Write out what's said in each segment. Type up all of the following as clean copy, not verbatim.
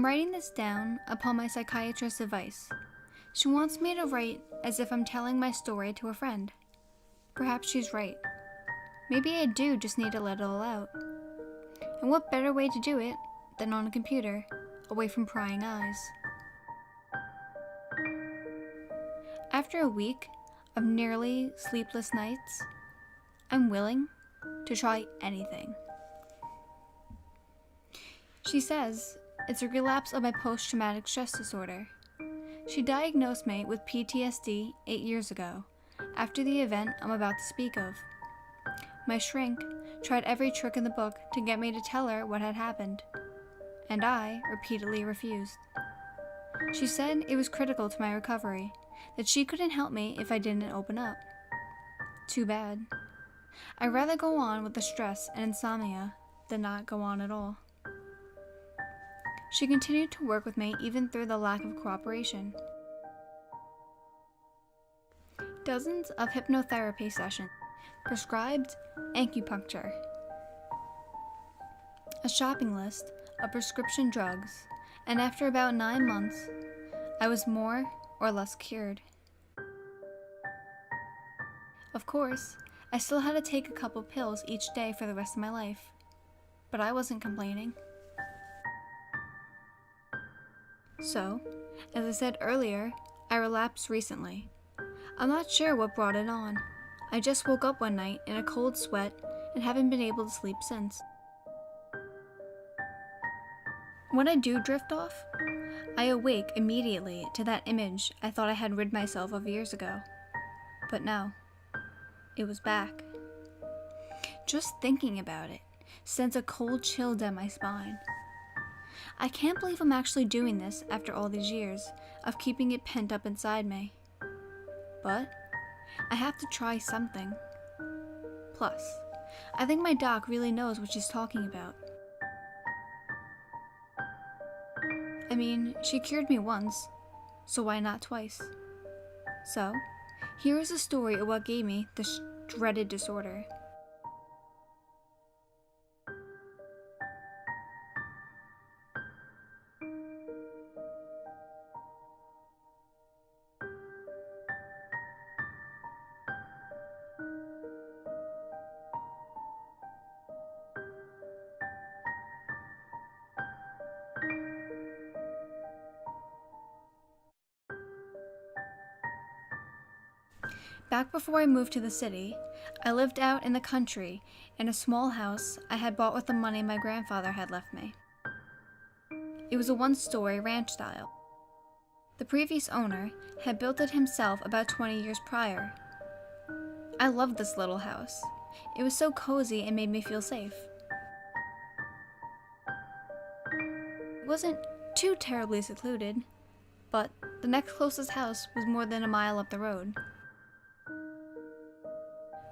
I'm writing this down upon my psychiatrist's advice. She wants me to write as if I'm telling my story to a friend. Perhaps she's right. Maybe I do just need to let it all out. And what better way to do it than on a computer, away from prying eyes? After a week of nearly sleepless nights, I'm willing to try anything. She says it's a relapse of my post-traumatic stress disorder. She diagnosed me with PTSD 8 years ago, after the event I'm about to speak of. My shrink tried every trick in the book to get me to tell her what had happened, and I repeatedly refused. She said it was critical to my recovery, that she couldn't help me if I didn't open up. Too bad. I'd rather go on with the stress and insomnia than not go on at all. She continued to work with me even through the lack of cooperation. Dozens of hypnotherapy sessions, prescribed acupuncture, a shopping list of prescription drugs, and after about 9 months, I was more or less cured. Of course, I still had to take a couple pills each day for the rest of my life, but I wasn't complaining. So, as I said earlier, I relapsed recently. I'm not sure what brought it on. I just woke up one night in a cold sweat and haven't been able to sleep since. When I do drift off, I awake immediately to that image I thought I had rid myself of years ago. But no, it was back. Just thinking about it sends a cold chill down my spine. I can't believe I'm actually doing this after all these years of keeping it pent up inside me. But I have to try something. Plus, I think my doc really knows what she's talking about. I mean, she cured me once, so why not twice? So, here is a story of what gave me this dreaded disorder. Back before I moved to the city, I lived out in the country in a small house I had bought with the money my grandfather had left me. It was a one-story ranch style. The previous owner had built it himself about 20 years prior. I loved this little house. It was so cozy and made me feel safe. It wasn't too terribly secluded, but the next closest house was more than a mile up the road.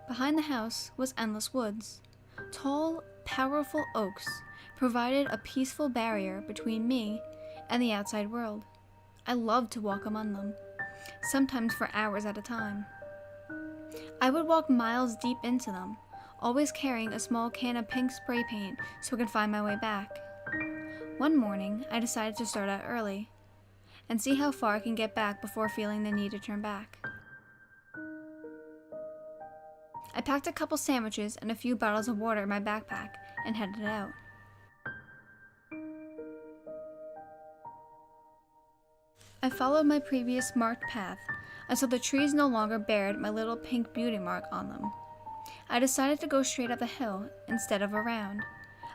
Behind the house was endless woods. Tall, powerful oaks provided a peaceful barrier between me and the outside world. I loved to walk among them, sometimes for hours at a time. I would walk miles deep into them, always carrying a small can of pink spray paint so I could find my way back. One morning, I decided to start out early and see how far I can get back before feeling the need to turn back. I packed a couple sandwiches and a few bottles of water in my backpack and headed out. I followed my previous marked path until the trees no longer bared my little pink beauty mark on them. I decided to go straight up the hill instead of around.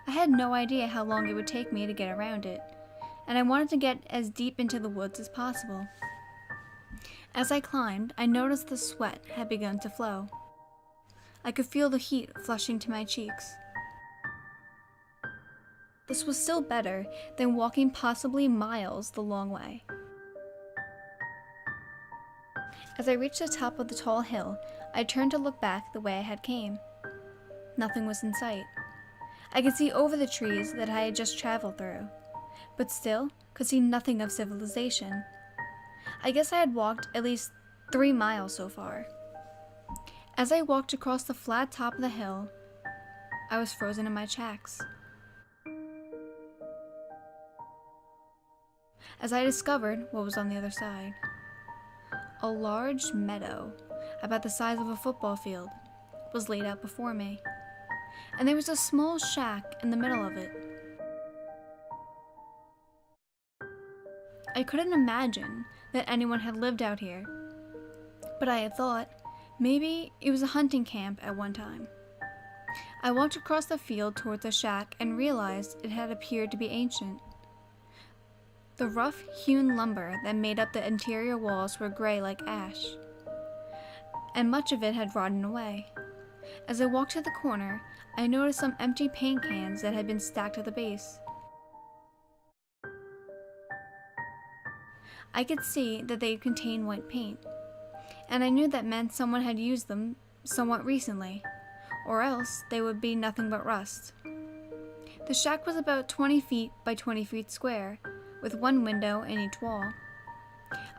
I had no idea how long it would take me to get around it, and I wanted to get as deep into the woods as possible. As I climbed, I noticed the sweat had begun to flow. I could feel the heat flushing to my cheeks. This was still better than walking possibly miles the long way. As I reached the top of the tall hill, I turned to look back the way I had came. Nothing was in sight. I could see over the trees that I had just traveled through, but still could see nothing of civilization. I guess I had walked at least 3 miles so far. As I walked across the flat top of the hill, I was frozen in my tracks. as I discovered what was on the other side. A large meadow, about the size of a football field, was laid out before me, and there was a small shack in the middle of it. I couldn't imagine that anyone had lived out here, but I had thought maybe it was a hunting camp at one time. I walked across the field towards the shack and realized it had appeared to be ancient. The rough-hewn lumber that made up the interior walls were gray like ash, and much of it had rotted away. As I walked to the corner, I noticed some empty paint cans that had been stacked at the base. I could see that they contained white paint, and I knew that meant someone had used them somewhat recently, or else they would be nothing but rust. The shack was about 20 feet by 20 feet square, with one window in each wall.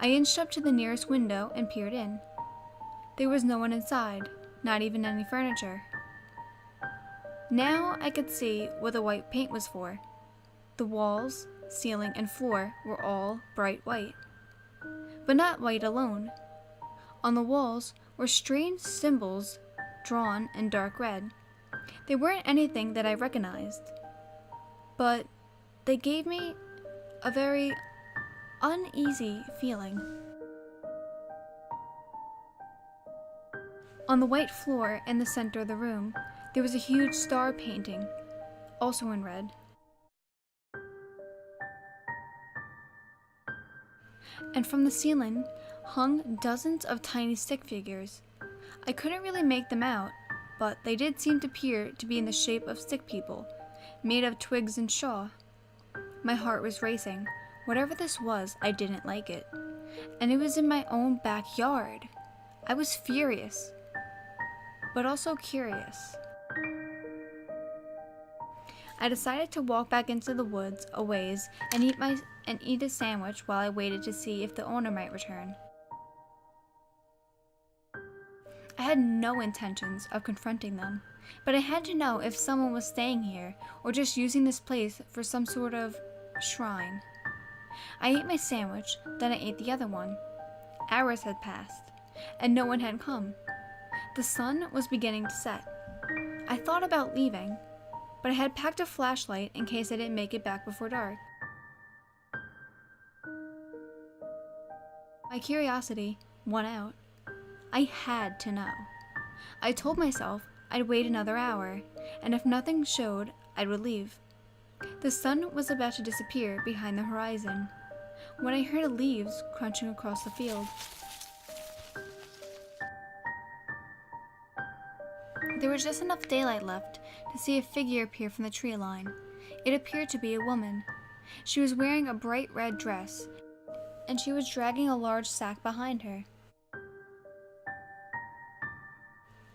I inched up to the nearest window and peered in. There was no one inside, not even any furniture. Now I could see what the white paint was for. The walls, ceiling, and floor were all bright white. But not white alone. On the walls were strange symbols drawn in dark red. They weren't anything that I recognized, but they gave me a very uneasy feeling. On the white floor in the center of the room, there was a huge star painting, also in red. And from the ceiling hung dozens of tiny stick figures. I couldn't really make them out, but they did seem to appear to be in the shape of stick people, made of twigs and straw. My heart was racing. Whatever this was, I didn't like it. And it was in my own backyard. I was furious, but also curious. I decided to walk back into the woods a ways and eat a sandwich while I waited to see if the owner might return. I had no intentions of confronting them, but I had to know if someone was staying here or just using this place for some sort of shrine. I ate my sandwich, then I ate the other one. Hours had passed, and no one had come. The sun was beginning to set. I thought about leaving, but I had packed a flashlight in case I didn't make it back before dark. My curiosity won out. I had to know. I told myself I'd wait another hour, and if nothing showed, I would leave. The sun was about to disappear behind the horizon when I heard leaves crunching across the field. There was just enough daylight left to see a figure appear from the tree line. It appeared to be a woman. She was wearing a bright red dress, and she was dragging a large sack behind her.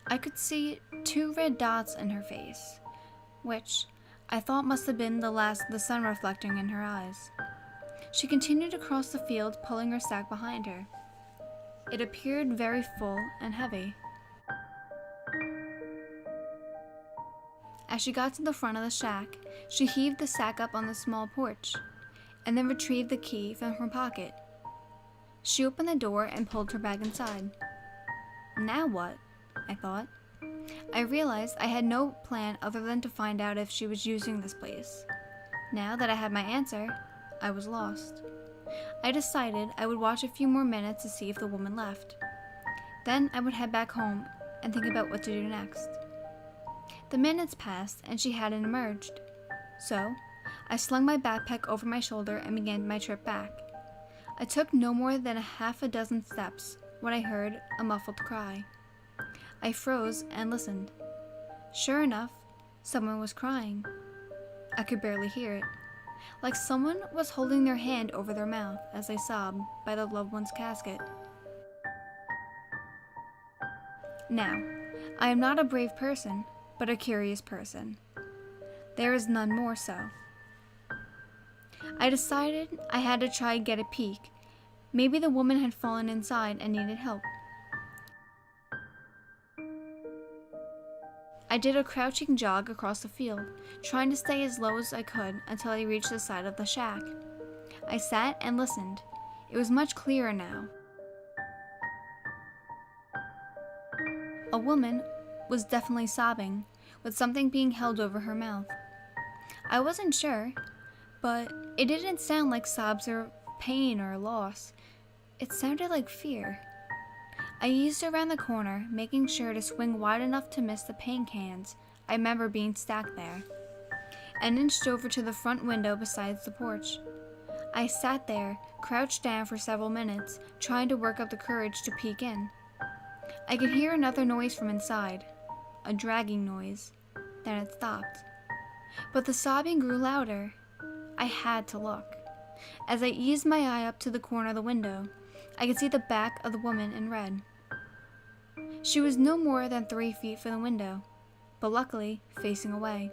I could see 2 red dots in her face, which I thought must have been the last of the sun reflecting in her eyes. She continued across the field, pulling her sack behind her. It appeared very full and heavy. As she got to the front of the shack, she heaved the sack up on the small porch, and then retrieved the key from her pocket. She opened the door and pulled her bag inside. Now what? I thought. I realized I had no plan other than to find out if she was using this place. Now that I had my answer, I was lost. I decided I would watch a few more minutes to see if the woman left. Then I would head back home and think about what to do next. The minutes passed and she hadn't emerged. So, I slung my backpack over my shoulder and began my trip back. I took no more than a half a dozen steps when I heard a muffled cry. I froze and listened. Sure enough, someone was crying. I could barely hear it, like someone was holding their hand over their mouth as they sobbed by the loved one's casket. Now, I am not a brave person, but a curious person. There is none more so. I decided I had to try and get a peek. Maybe the woman had fallen inside and needed help. I did a crouching jog across the field, trying to stay as low as I could until I reached the side of the shack. I sat and listened. It was much clearer now. A woman was definitely sobbing, with something being held over her mouth. I wasn't sure, but it didn't sound like sobs or pain or loss. It sounded like fear. I eased around the corner, making sure to swing wide enough to miss the paint cans I remember being stacked there, and inched over to the front window beside the porch. I sat there, crouched down for several minutes, trying to work up the courage to peek in. I could hear another noise from inside, a dragging noise. Then it stopped. But the sobbing grew louder. I had to look. As I eased my eye up to the corner of the window, I could see the back of the woman in red. She was no more than 3 feet from the window, but luckily facing away.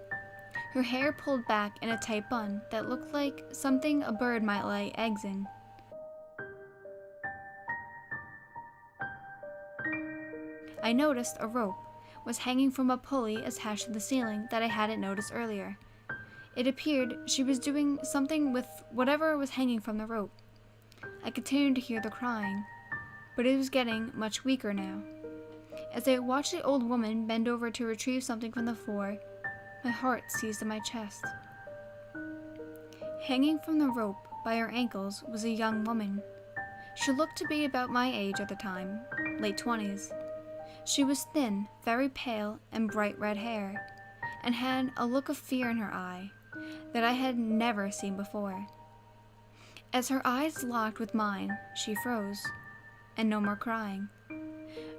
Her hair pulled back in a tight bun that looked like something a bird might lay eggs in. I noticed a rope was hanging from a pulley attached to the ceiling that I hadn't noticed earlier. It appeared she was doing something with whatever was hanging from the rope. I continued to hear the crying, but it was getting much weaker now. As I watched the old woman bend over to retrieve something from the floor, my heart seized in my chest. Hanging from the rope by her ankles was a young woman. She looked to be about my age at the time, late 20s. She was thin, very pale, and bright red hair, and had a look of fear in her eye that I had never seen before. As her eyes locked with mine, she froze, and no more crying.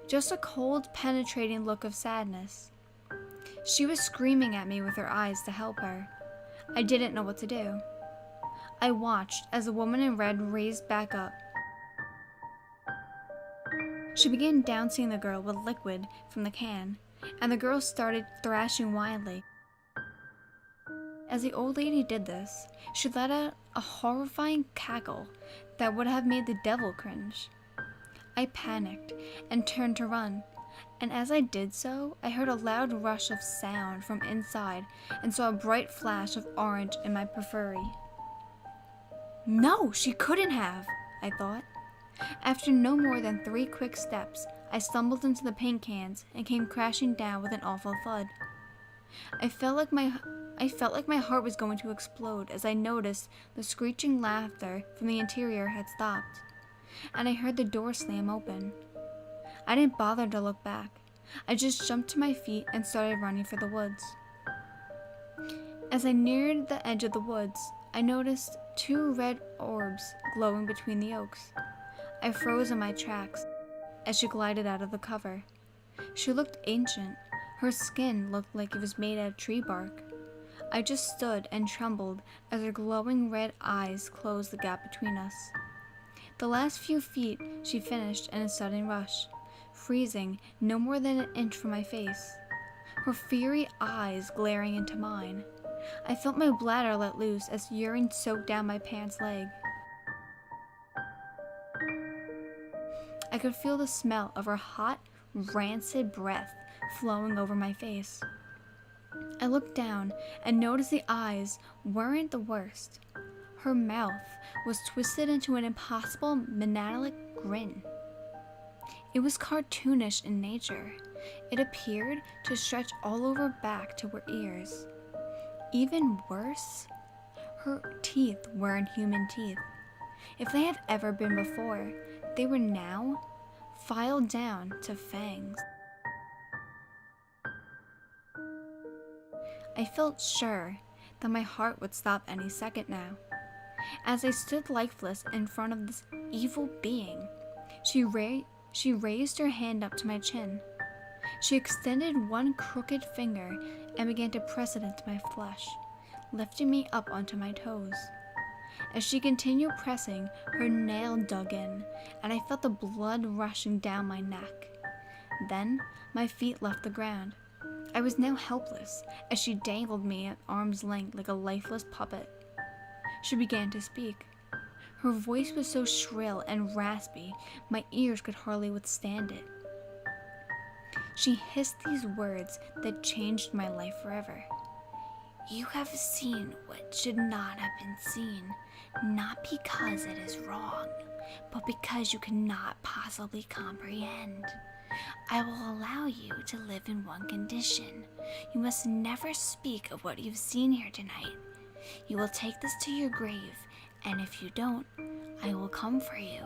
Just a cold, penetrating look of sadness. She was screaming at me with her eyes to help her. I didn't know what to do. I watched as the woman in red raised back up. She began dousing the girl with liquid from the can, and the girl started thrashing wildly. As the old lady did this, she let out a horrifying cackle that would have made the devil cringe. I panicked and turned to run, and as I did so, I heard a loud rush of sound from inside and saw a bright flash of orange in my periphery. No, she couldn't have, I thought. After no more than 3 quick steps, I stumbled into the paint cans and came crashing down with an awful thud. I felt like my heart was going to explode as I noticed the screeching laughter from the interior had stopped, and I heard the door slam open. I didn't bother to look back. I just jumped to my feet and started running for the woods. As I neared the edge of the woods, I noticed 2 red orbs glowing between the oaks. I froze in my tracks as she glided out of the cover. She looked ancient. Her skin looked like it was made out of tree bark. I just stood and trembled as her glowing red eyes closed the gap between us. The last few feet she finished in a sudden rush, freezing no more than an inch from my face, her fiery eyes glaring into mine. I felt my bladder let loose as urine soaked down my pants leg. I could feel the smell of her hot, rancid breath flowing over my face. I looked down and noticed the eyes weren't the worst. Her mouth was twisted into an impossible maniacal grin. It was cartoonish in nature. It appeared to stretch all over back to her ears. Even worse, her teeth weren't human teeth. If they had ever been before, they were now filed down to fangs. I felt sure that my heart would stop any second now. As I stood lifeless in front of this evil being, she raised her hand up to my chin. She extended one crooked finger and began to press it into my flesh, lifting me up onto my toes. As she continued pressing, her nail dug in, and I felt the blood rushing down my neck. Then, my feet left the ground. I was now helpless, as she dangled me at arm's length like a lifeless puppet. She began to speak. Her voice was so shrill and raspy, my ears could hardly withstand it. She hissed these words that changed my life forever. You have seen what should not have been seen, not because it is wrong, but because you cannot possibly comprehend. I will allow you to live in one condition. You must never speak of what you've seen here tonight. You will take this to your grave, and if you don't, I will come for you,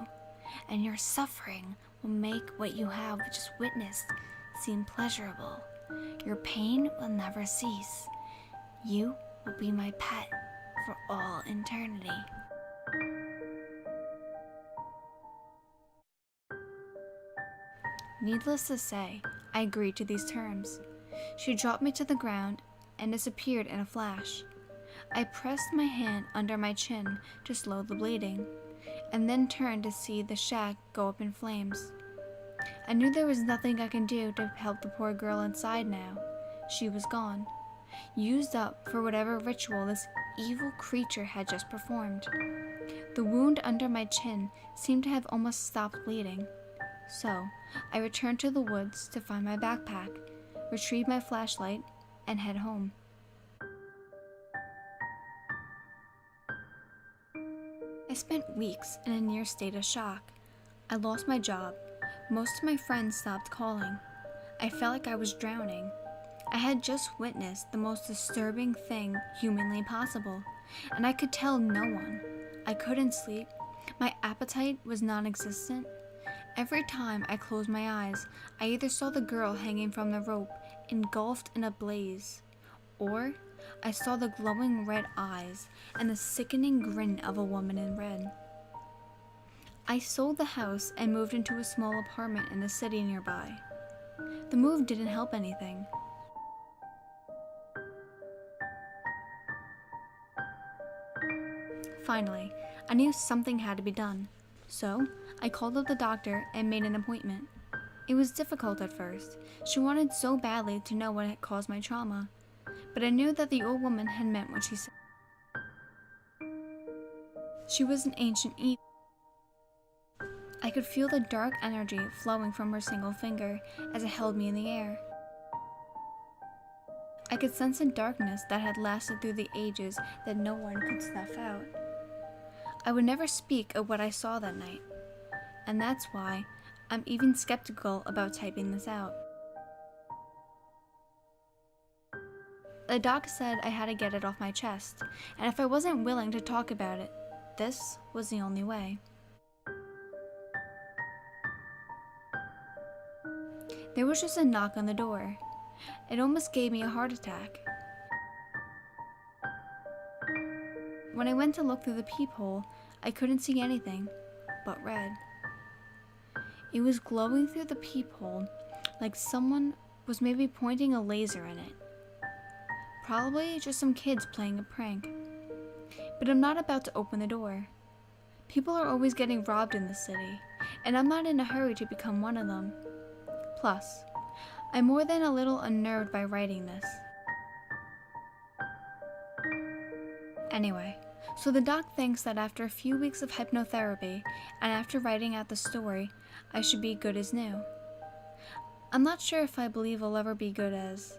and your suffering will make what you have just witnessed seem pleasurable. Your pain will never cease. You will be my pet for all eternity. Needless to say, I agreed to these terms. She dropped me to the ground and disappeared in a flash. I pressed my hand under my chin to slow the bleeding, and then turned to see the shack go up in flames. I knew there was nothing I could do to help the poor girl inside now. She was gone, used up for whatever ritual this evil creature had just performed. The wound under my chin seemed to have almost stopped bleeding. So, I returned to the woods to find my backpack, retrieve my flashlight, and head home. I spent weeks in a near state of shock. I lost my job. Most of my friends stopped calling. I felt like I was drowning. I had just witnessed the most disturbing thing humanly possible, and I could tell no one. I couldn't sleep. My appetite was non-existent. Every time I closed my eyes, I either saw the girl hanging from the rope, engulfed in a blaze, or I saw the glowing red eyes and the sickening grin of a woman in red. I sold the house and moved into a small apartment in the city nearby. The move didn't help anything. Finally, I knew something had to be done. So, I called up the doctor and made an appointment. It was difficult at first. She wanted so badly to know what had caused my trauma. But I knew that the old woman had meant what she said. She was an ancient Eden. I could feel the dark energy flowing from her single finger as it held me in the air. I could sense a darkness that had lasted through the ages that no one could snuff out. I would never speak of what I saw that night, and that's why I'm even skeptical about typing this out. The doc said I had to get it off my chest, and if I wasn't willing to talk about it, this was the only way. There was just a knock on the door. It almost gave me a heart attack. When I went to look through the peephole, I couldn't see anything but red. It was glowing through the peephole like someone was maybe pointing a laser in it. Probably just some kids playing a prank. But I'm not about to open the door. People are always getting robbed in this city, and I'm not in a hurry to become one of them. Plus, I'm more than a little unnerved by writing this. Anyway, so the doc thinks that after a few weeks of hypnotherapy and after writing out the story, I should be good as new. I'm not sure if I believe I'll ever be good as.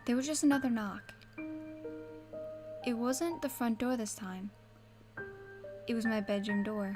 There was just another knock. It wasn't the front door this time. It was my bedroom door.